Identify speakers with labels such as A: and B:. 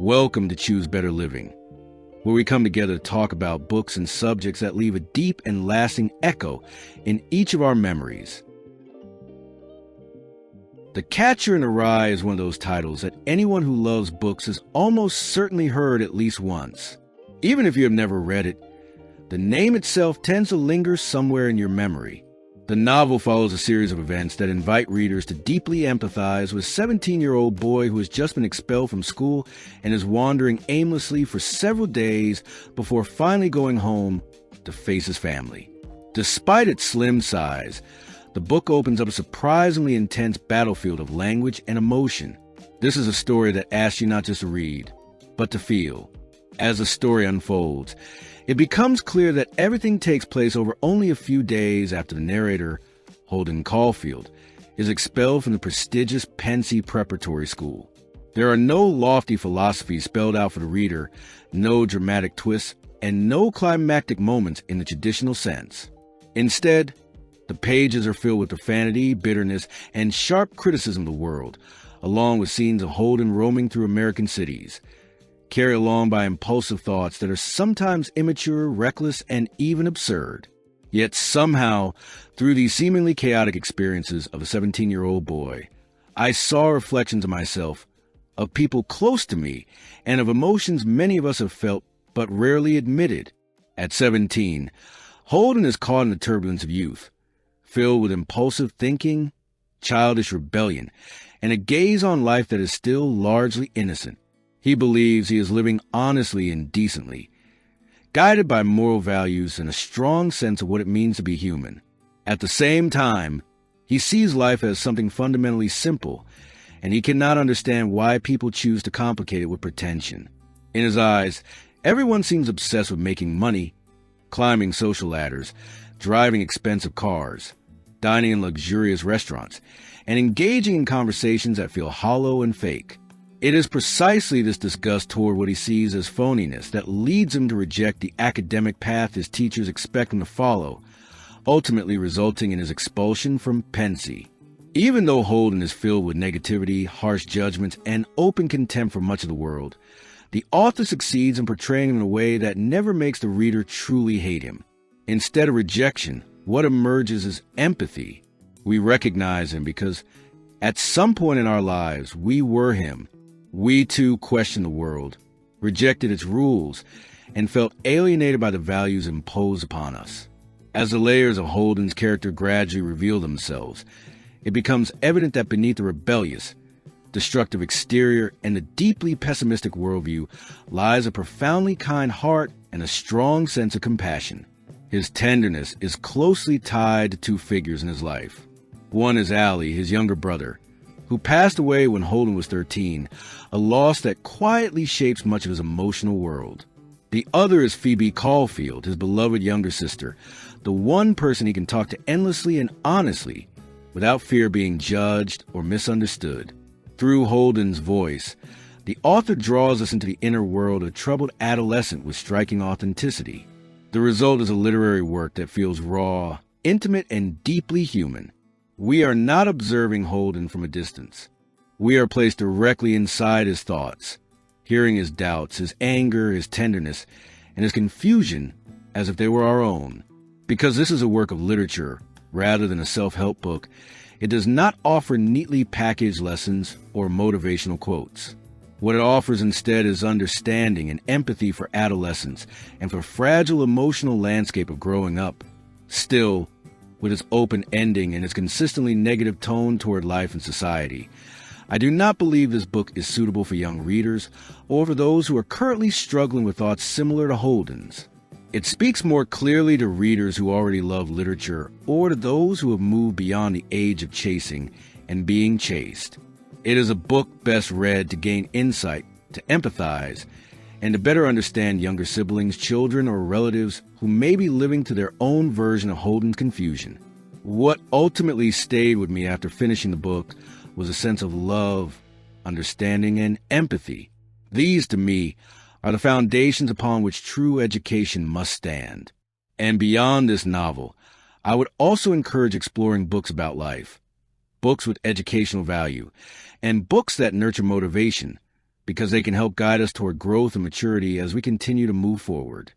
A: Welcome to Choose Better Living, where we come together to talk about books and subjects that leave a deep and lasting echo in each of our memories. The Catcher in the Rye is one of those titles that anyone who loves books has almost certainly heard at least once. Even if you have never read it, the name itself tends to linger somewhere in your memory. The novel follows a series of events that invite readers to deeply empathize with a 17-year-old boy who has just been expelled from school and is wandering aimlessly for several days before finally going home to face his family. Despite its slim size, the book opens up a surprisingly intense battlefield of language and emotion. This is a story that asks you not just to read, but to feel. As the story unfolds, it becomes clear that everything takes place over only a few days after the narrator, Holden Caulfield, is expelled from the prestigious Pensy Preparatory School. There are no lofty philosophies spelled out for the reader, no dramatic twists, and no climactic moments in the traditional sense. Instead, the pages are filled with profanity, bitterness, and sharp criticism of the world, along with scenes of Holden roaming through American cities, carried along by impulsive thoughts that are sometimes immature, reckless, and even absurd. Yet somehow, through these seemingly chaotic experiences of a 17-year-old boy, I saw reflections of myself, of people close to me, and of emotions many of us have felt but rarely admitted. At 17, Holden is caught in the turbulence of youth, filled with impulsive thinking, childish rebellion, and a gaze on life that is still largely innocent. He believes he is living honestly and decently, guided by moral values and a strong sense of what it means to be human. At the same time, he sees life as something fundamentally simple, and he cannot understand why people choose to complicate it with pretension. In his eyes, everyone seems obsessed with making money, climbing social ladders, driving expensive cars, dining in luxurious restaurants, and engaging in conversations that feel hollow and fake. It is precisely this disgust toward what he sees as phoniness that leads him to reject the academic path his teachers expect him to follow, ultimately resulting in his expulsion from Pensy. Even though Holden is filled with negativity, harsh judgments, and open contempt for much of the world, the author succeeds in portraying him in a way that never makes the reader truly hate him. Instead of rejection, what emerges is empathy. We recognize him because at some point in our lives, we were him. We too questioned the world, rejected its rules, and felt alienated by the values imposed upon us. As the layers of Holden's character gradually reveal themselves, it becomes evident that beneath the rebellious, destructive exterior and the deeply pessimistic worldview lies a profoundly kind heart and a strong sense of compassion. His tenderness is closely tied to two figures in his life. One is Allie, his younger brother, who passed away when Holden was 13, a loss that quietly shapes much of his emotional world. The other is Phoebe Caulfield, his beloved younger sister, the one person he can talk to endlessly and honestly, without fear of being judged or misunderstood. Through Holden's voice, the author draws us into the inner world of a troubled adolescent with striking authenticity. The result is a literary work that feels raw, intimate, and deeply human. We are not observing Holden from a distance. We are placed directly inside his thoughts, hearing his doubts, his anger, his tenderness, and his confusion as if they were our own. Because this is a work of literature rather than a self-help book, it does not offer neatly packaged lessons or motivational quotes. What it offers instead is understanding and empathy for adolescence and for the fragile emotional landscape of growing up. Still, with its open ending and its consistently negative tone toward life and society, I do not believe this book is suitable for young readers or for those who are currently struggling with thoughts similar to Holden's. It speaks more clearly to readers who already love literature or to those who have moved beyond the age of chasing and being chased. It is a book best read to gain insight, to empathize, and to better understand younger siblings, children, or relatives who may be living to their own version of Holden's confusion. What ultimately stayed with me after finishing the book was a sense of love, understanding, and empathy. These, to me, are the foundations upon which true education must stand. And beyond this novel, I would also encourage exploring books about life, books with educational value, and books that nurture motivation, because they can help guide us toward growth and maturity as we continue to move forward.